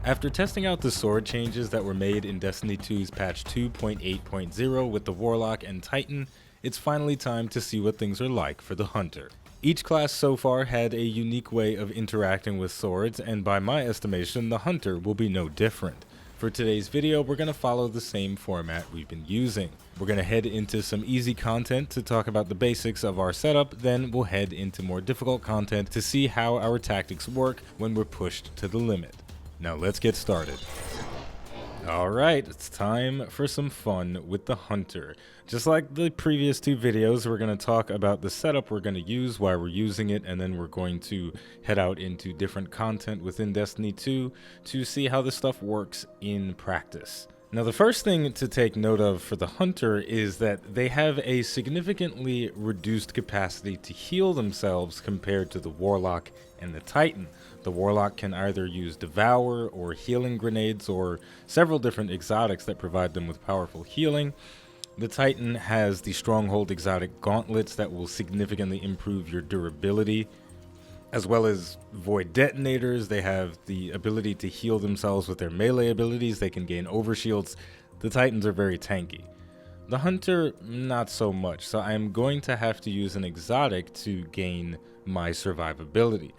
After testing out the sword changes that were made in Destiny 2's patch 2.8.0 with the Warlock and Titan, it's finally time to see what things are like for the Hunter. Each class so far had a unique way of interacting with swords, and by my estimation, the Hunter will be no different. For today's video, we're going to follow the same format we've been using. We're going to head into some easy content to talk about the basics of our setup, then we'll head into more difficult content to see how our tactics work when we're pushed to the limit. Now let's get started. Alright, it's time for some fun with the Hunter. Just like the previous two videos, we're going to talk about the setup we're going to use, why we're using it, and then we're going to head out into different content within Destiny 2 to see how this stuff works in practice. Now, the first thing to take note of for the Hunter is that they have a significantly reduced capacity to heal themselves compared to the Warlock and the Titan. The Warlock can either use Devour or healing grenades or several different exotics that provide them with powerful healing. The Titan has the Stronghold exotic gauntlets that will significantly improve your durability, as well as void detonators. They have the ability to heal themselves with their melee abilities. They can gain overshields. The Titans are very tanky. The Hunter, not so much, so I'm going to have to use an exotic to gain my survivability.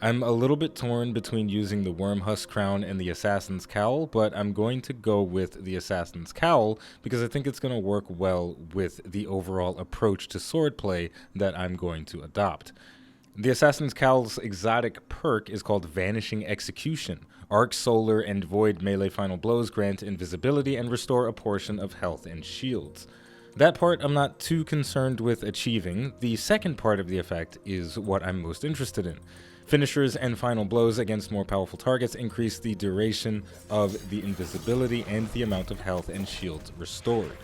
I'm a little bit torn between using the Wormhusk Crown and the Assassin's Cowl, but I'm going to go with the Assassin's Cowl because I think it's going to work well with the overall approach to swordplay that I'm going to adopt. The Assassin's Cowl's exotic perk is called Vanishing Execution. Arc, Solar, and Void melee final blows grant invisibility and restore a portion of health and shields. That part I'm not too concerned with achieving. The second part of the effect is what I'm most interested in. Finishers and final blows against more powerful targets increase the duration of the invisibility and the amount of health and shields restored.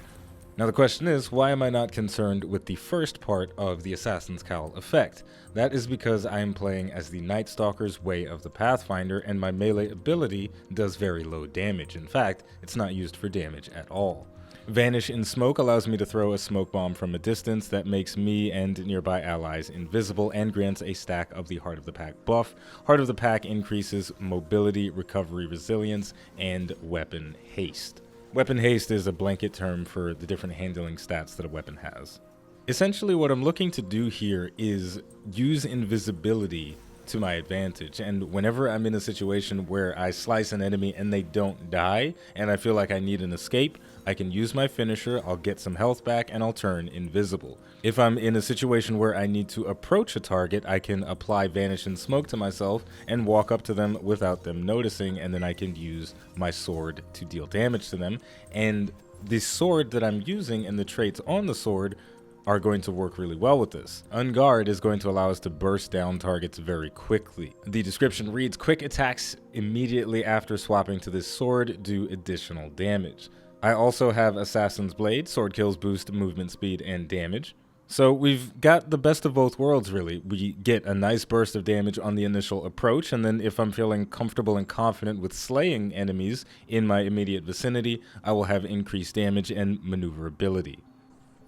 Now the question is, why am I not concerned with the first part of the Assassin's Cowl effect? That is because I am playing as the Night Stalker's Way of the Pathfinder, and my melee ability does very low damage. In fact, it's not used for damage at all. Vanish in Smoke allows me to throw a smoke bomb from a distance that makes me and nearby allies invisible and grants a stack of the Heart of the Pack buff. Heart of the Pack increases mobility, recovery, resilience, and weapon haste. Weapon haste is a blanket term for the different handling stats that a weapon has. Essentially, what I'm looking to do here is use invisibility to my advantage, and whenever I'm in a situation where I slice an enemy and they don't die, and I feel like I need an escape, I can use my finisher, I'll get some health back, and I'll turn invisible. If I'm in a situation where I need to approach a target, I can apply Vanish and Smoke to myself and walk up to them without them noticing, and then I can use my sword to deal damage to them. And the sword that I'm using and the traits on the sword are going to work really well with this. Unguard is going to allow us to burst down targets very quickly. The description reads, quick attacks immediately after swapping to this sword do additional damage. I also have Assassin's Blade. Sword kills boost movement speed and damage. So we've got the best of both worlds, really. We get a nice burst of damage on the initial approach, and then if I'm feeling comfortable and confident with slaying enemies in my immediate vicinity, I will have increased damage and maneuverability.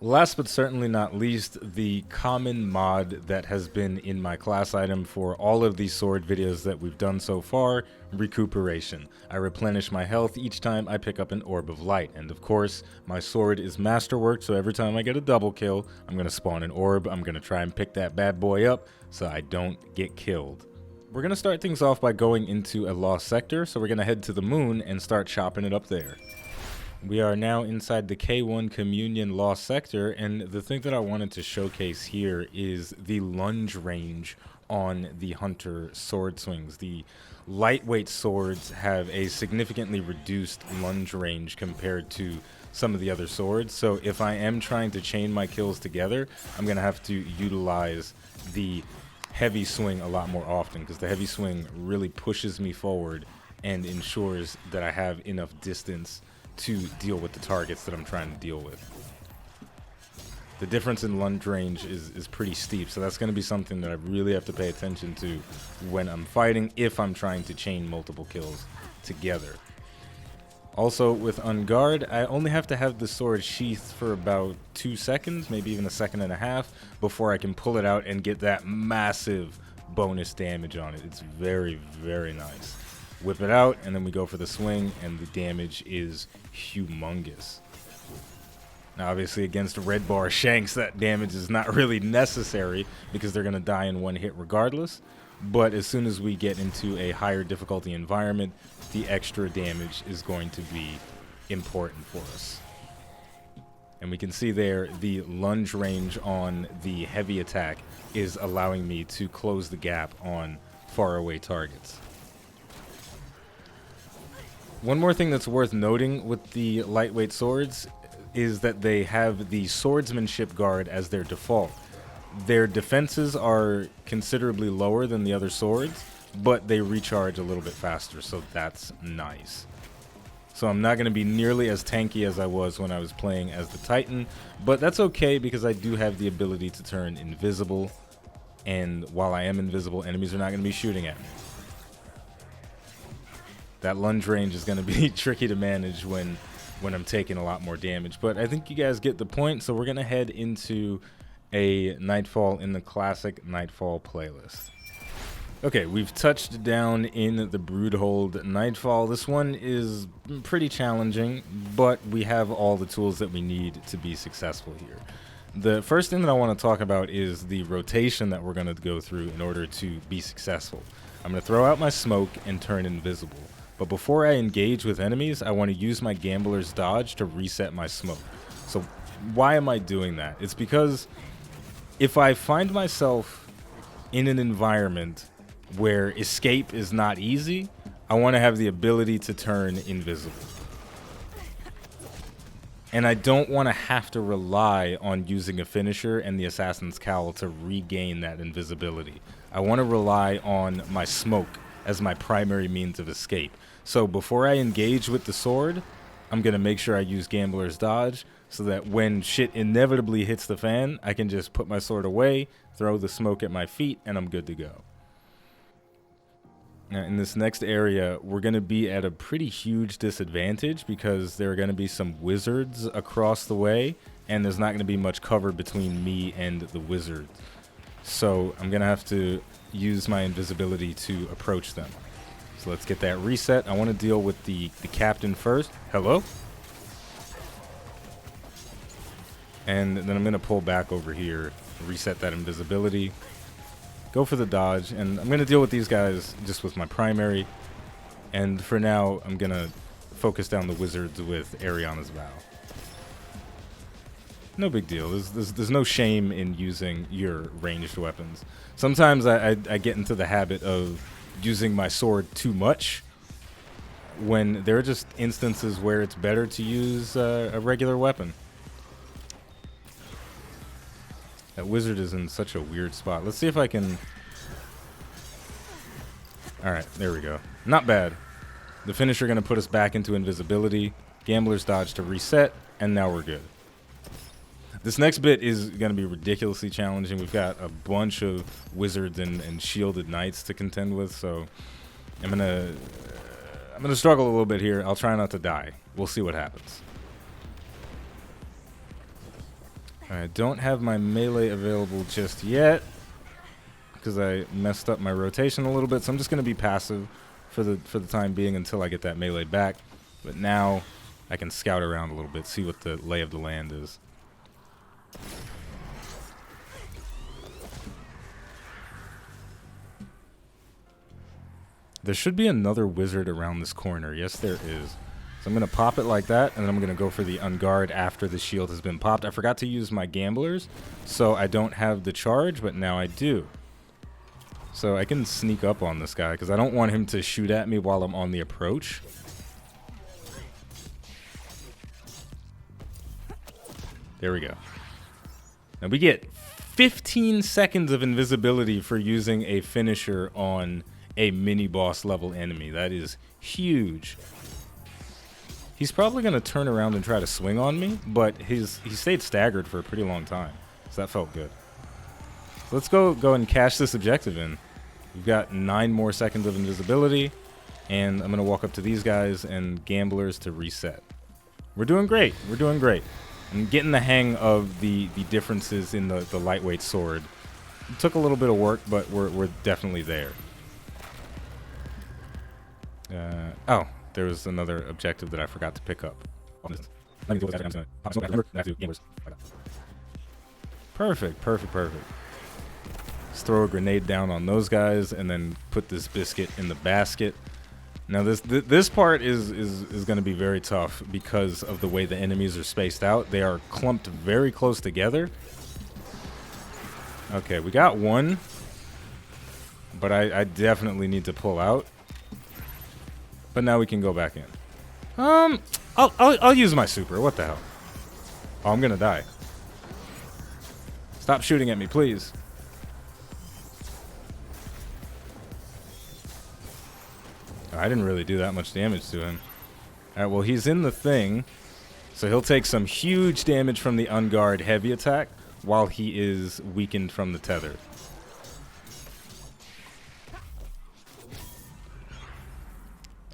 Last but certainly not least, the common mod that has been in my class item for all of these sword videos that we've done so far, recuperation. I replenish my health each time I pick up an orb of light, and of course, my sword is masterwork, so every time I get a double kill, I'm going to spawn an orb. I'm going to try and pick that bad boy up so I don't get killed. We're going to start things off by going into a lost sector, so we're going to head to the moon and start chopping it up there. We are now inside the K1 Communion Lost Sector, and the thing that I wanted to showcase here is the lunge range on the Hunter sword swings. The lightweight swords have a significantly reduced lunge range compared to some of the other swords, so if I am trying to chain my kills together, I'm going to have to utilize the heavy swing a lot more often, because the heavy swing really pushes me forward and ensures that I have enough distance to deal with the targets that I'm trying to deal with. The difference in lunge range is pretty steep, so that's going to be something that I really have to pay attention to when I'm fighting, if I'm trying to chain multiple kills together. Also, with Unguard, I only have to have the sword sheathed for about 2 seconds, maybe even 1.5 seconds, before I can pull it out and get that massive bonus damage on it. It's very, very nice. whip it out, and then we go for the swing, and the damage is humongous. Now, obviously, against red bar Shanks, that damage is not really necessary because they're going to die in one hit regardless. But as soon as we get into a higher difficulty environment, the extra damage is going to be important for us. And we can see there the lunge range on the heavy attack is allowing me to close the gap on faraway targets. One more thing that's worth noting with the lightweight swords is that they have the swordsmanship guard as their default. Their defenses are considerably lower than the other swords, but they recharge a little bit faster, so that's nice. So I'm not going to be nearly as tanky as I was when I was playing as the Titan, but that's okay because I do have the ability to turn invisible, and while I am invisible, enemies are not going to be shooting at me. That lunge range is going to be tricky to manage when I'm taking a lot more damage, but I think you guys get the point. So we're going to head into a Nightfall in the classic Nightfall playlist. Okay, we've touched down in the Broodhold Nightfall. This one is pretty challenging, but we have all the tools that we need to be successful here. The first thing that I want to talk about is the rotation that we're going to go through in order to be successful. I'm going to throw out my smoke and turn invisible. But before I engage with enemies, I want to use my Gambler's Dodge to reset my smoke. So why am I doing that? It's because if I find myself in an environment where escape is not easy, I want to have the ability to turn invisible. And I don't want to have to rely on using a finisher and the Assassin's Cowl to regain that invisibility. I want to rely on my smoke as my primary means of escape. So before I engage with the sword, I'm going to make sure I use Gambler's Dodge so that when shit inevitably hits the fan, I can just put my sword away, throw the smoke at my feet, and I'm good to go. Now, in this next area, we're going to be at a pretty huge disadvantage because there are going to be some wizards across the way, and there's not going to be much cover between me and the wizard. So I'm going to have to use my invisibility to approach them. So let's get that reset. I want to deal with the captain first. Hello? And then I'm going to pull back over here, reset that invisibility, go for the dodge, and I'm going to deal with these guys just with my primary. And for now, I'm going to focus down the wizards with Ariana's Vow. No big deal. There's no shame in using your ranged weapons. Sometimes I get into the habit of using my sword too much when there are just instances where it's better to use a regular weapon. That wizard is in such a weird spot. Let's see if I can... Alright, there we go. Not bad. The finisher going to put us back into invisibility. Gambler's Dodge to reset, and now we're good. This next bit is going to be ridiculously challenging. We've got a bunch of wizards and shielded knights to contend with, so I'm gonna struggle a little bit here. I'll try not to die. We'll see what happens. I don't have my melee available just yet because I messed up my rotation a little bit, so I'm just going to be passive for the time being until I get that melee back. But now I can scout around a little bit, see what the lay of the land is. There should be another wizard around this corner. Yes, there is. So I'm going to pop it like that, and then I'm going to go for the unguard after the shield has been popped. I forgot to use my gamblers, so I don't have the charge, but now I do. So I can sneak up on this guy, because I don't want him to shoot at me while I'm on the approach. There we go. Now we get 15 seconds of invisibility for using a finisher on a mini-boss level enemy. That is huge. He's probably going to turn around and try to swing on me, but he stayed staggered for a pretty long time, so that felt good. So let's go and cash this objective in. We've got 9 more seconds of invisibility, and I'm going to walk up to these guys and gamblers to reset. We're doing great. We're doing great. I'm getting the hang of the differences in the lightweight sword. It took a little bit of work, but we're definitely there. Oh, there was another objective that I forgot to pick up. Perfect, perfect, perfect. Let's throw a grenade down on those guys and then put this biscuit in the basket. Now this part is going to be very tough because of the way the enemies are spaced out. They are clumped very close together. Okay, we got one, but I definitely need to pull out. But now we can go back in. I'll use my super. What the hell? Oh, I'm gonna die. Stop shooting at me, please. I didn't really do that much damage to him. Alright, well, he's in the thing, so he'll take some huge damage from the unguard heavy attack while he is weakened from the tether.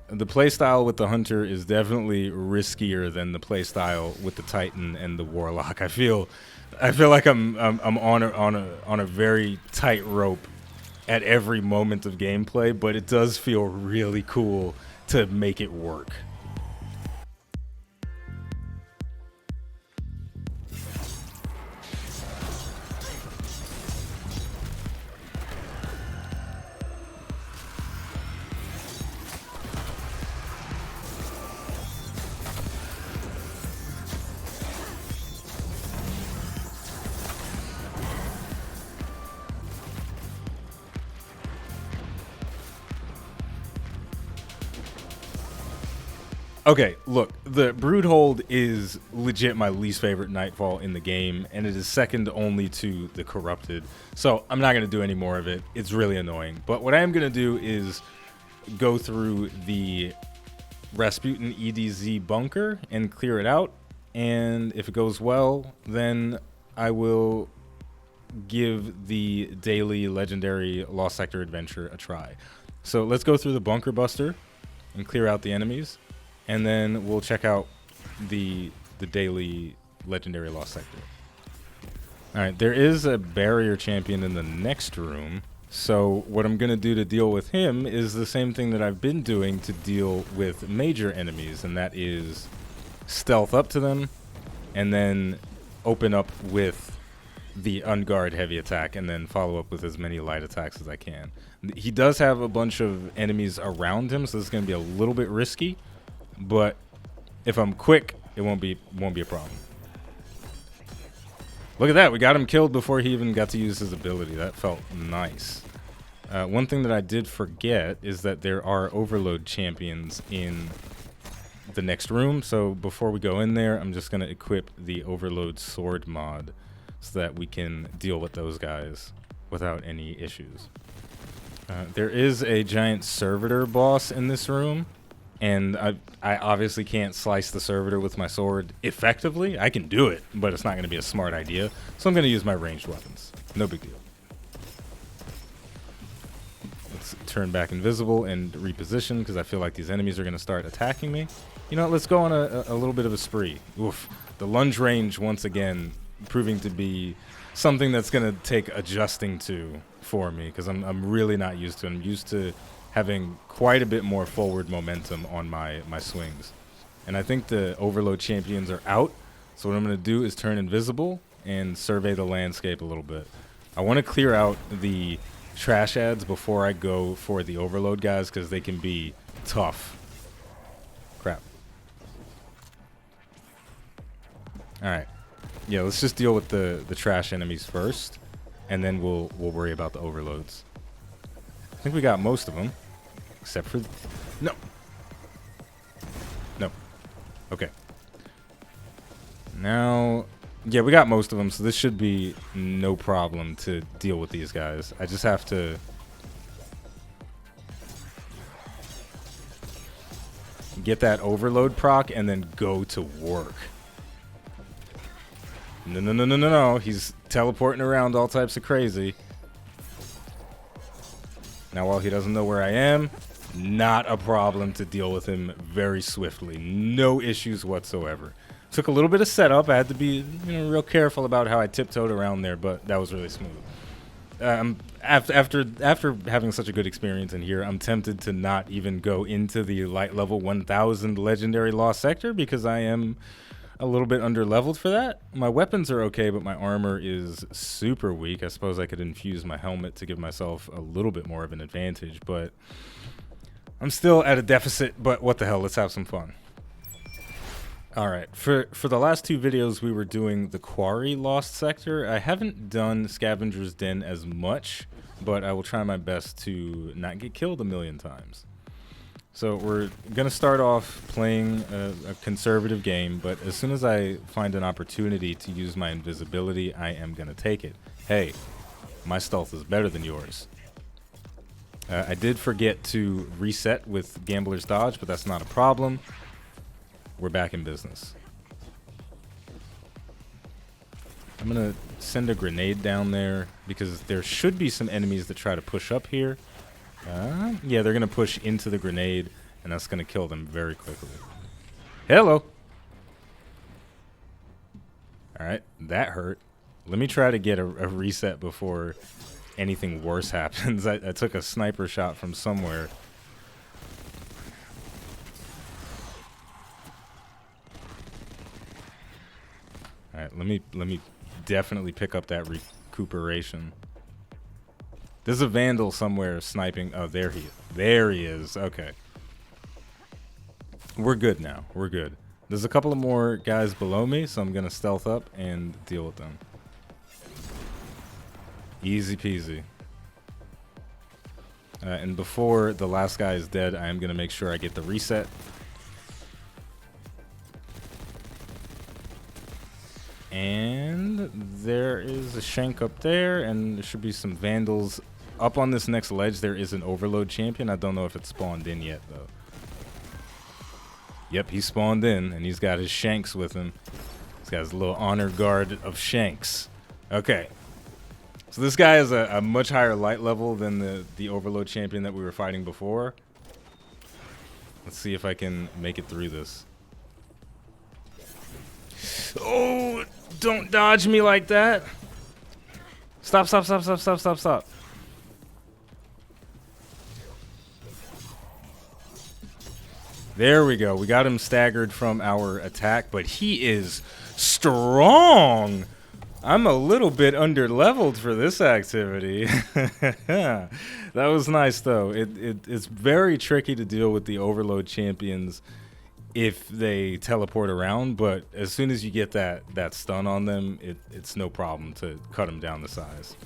The playstyle with the Hunter is definitely riskier than the playstyle with the Titan and the Warlock. I feel like I'm on a very tight rope at every moment of gameplay, but it does feel really cool to make it work. Okay, look, the Broodhold is legit my least favorite Nightfall in the game, and it is second only to the Corrupted. So I'm not going to do any more of it. It's really annoying. But what I am going to do is go through the Rasputin EDZ bunker and clear it out. And if it goes well, then I will give the daily legendary Lost Sector adventure a try. So let's go through the bunker buster and clear out the enemies. And then we'll check out the daily legendary Lost Sector. Alright, there is a barrier champion in the next room. So what I'm going to do to deal with him is the same thing that I've been doing to deal with major enemies. And that is stealth up to them and then open up with the unguard heavy attack and then follow up with as many light attacks as I can. He does have a bunch of enemies around him, so this is going to be a little bit risky. But if I'm quick, it won't be a problem. Look at that, we got him killed before he even got to use his ability. That felt nice. One thing that I did forget is that there are overload champions in the next room. So before we go in there, I'm just going to equip the overload sword mod so that we can deal with those guys without any issues. There is a giant servitor boss in this room. And I obviously can't slice the servitor with my sword effectively. I can do it, but it's not going to be a smart idea. So I'm going to use my ranged weapons. No big deal. Let's turn back invisible and reposition because I feel like these enemies are going to start attacking me. You know, let's go on a little bit of a spree. Oof. The lunge range, once again, proving to be something that's going to take adjusting to for me because I'm really not used to it. I'm used to having quite a bit more forward momentum on my swings. And I think the overload champions are out. So what I'm going to do is turn invisible and survey the landscape a little bit. I want to clear out the trash ads before I go for the overload guys because they can be tough. Crap. Alright. Yeah, let's just deal with the trash enemies first. And then we'll worry about the overloads. I think we got most of them. Except for... No. No. Okay. Now... Yeah, we got most of them, so this should be no problem to deal with these guys. I just have to... get that overload proc and then go to work. No. He's teleporting around all types of crazy. Now, while he doesn't know where I am... Not a problem to deal with him very swiftly. No issues whatsoever. Took a little bit of setup. I had to be, real careful about how I tiptoed around there, but that was really smooth. After having such a good experience in here, I'm tempted to not even go into the light level 1000 legendary lost sector because I am a little bit under leveled for that. My weapons are okay, but my armor is super weak. I suppose I could infuse my helmet to give myself a little bit more of an advantage, but I'm still at a deficit. But what the hell, let's have some fun. All right, for the last two videos, we were doing the Quarry Lost Sector. I haven't done Scavenger's Den as much, but I will try my best to not get killed a million times. So we're going to start off playing a conservative game, but as soon as I find an opportunity to use my invisibility, I am going to take it. Hey, my stealth is better than yours. I did forget to reset with Gambler's Dodge, but that's not a problem. We're back in business. I'm going to send a grenade down there because there should be some enemies that try to push up here. Yeah, they're going to push into the grenade, and that's going to kill them very quickly. Hello. All right, that hurt. Let me try to get a reset before anything worse happens. I took a sniper shot from somewhere. All right, let me definitely pick up that recuperation. There's a vandal somewhere sniping. Oh, there he is. Okay. We're good now. We're good. There's a couple of more guys below me, so I'm going to stealth up and deal with them. Easy peasy. And before the last guy is dead, I am going to make sure I get the reset. And there is a shank up there, and there should be some vandals. Up on this next ledge, there is an overload champion. I don't know if it's spawned in yet, though. Yep, he spawned in, and he's got his shanks with him. He's got his little honor guard of shanks. Okay. So this guy is a much higher light level than the overload champion that we were fighting before. Let's see if I can make it through this. Oh, don't dodge me like that. Stop. There we go. We got him staggered from our attack, but he is strong. I'm a little bit under leveled for this activity. That was nice, though. It's very tricky to deal with the overload champions if they teleport around, but as soon as you get that stun on them, it's no problem to cut them down to size.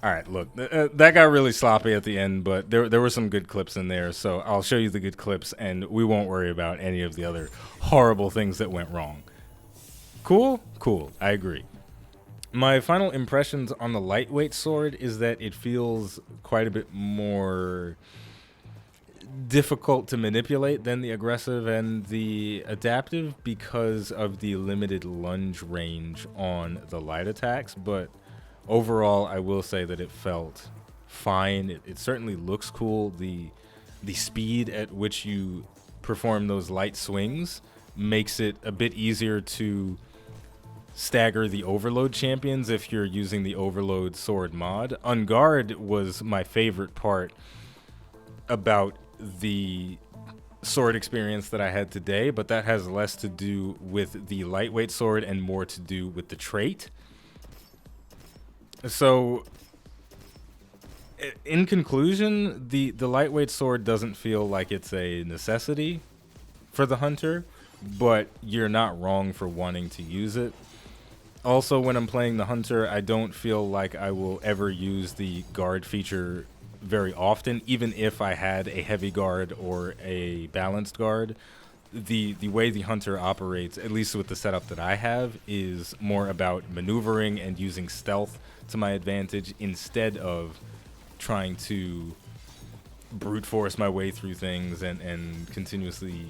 All right, look, that got really sloppy at the end, but there were some good clips in there, so I'll show you the good clips, and we won't worry about any of the other horrible things that went wrong. Cool? Cool. I agree. My final impressions on the lightweight sword is that it feels quite a bit more difficult to manipulate than the aggressive and the adaptive because of the limited lunge range on the light attacks, but overall, I will say that it felt fine. It certainly looks cool. The speed at which you perform those light swings makes it a bit easier to stagger the overload champions if you're using the overload sword mod. On guard was my favorite part about the sword experience that I had today, but that has less to do with the lightweight sword and more to do with the trait. So, in conclusion, the lightweight sword doesn't feel like it's a necessity for the hunter, but you're not wrong for wanting to use it. Also, when I'm playing the hunter, I don't feel like I will ever use the guard feature very often, even if I had a heavy guard or a balanced guard. the way the hunter operates, at least with the setup that I have, is more about maneuvering and using stealth to my advantage instead of trying to brute force my way through things and continuously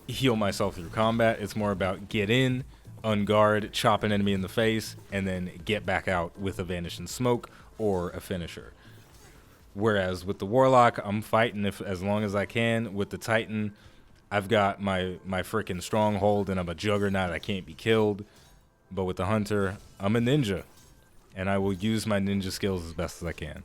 heal myself through combat. It's more about get in, unguard, chop an enemy in the face, and then get back out with a vanishing smoke or a finisher. Whereas with the Warlock, I'm fighting as long as I can. With the Titan, I've got my freaking stronghold and I'm a juggernaut. I can't be killed. But with the Hunter, I'm a ninja, and I will use my ninja skills as best as I can.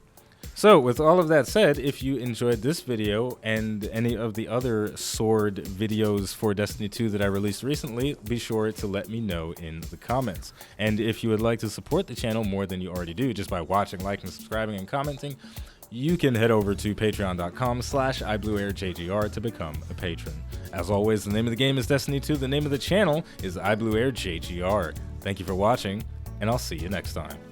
So with all of that said, if you enjoyed this video and any of the other sword videos for Destiny 2 that I released recently, be sure to let me know in the comments. And if you would like to support the channel more than you already do just by watching, liking, subscribing, and commenting, you can head over to patreon.com/iBluairJgR to become a patron. As always, the name of the game is Destiny 2. The name of the channel is iBluairJgR. Thank you for watching, and I'll see you next time.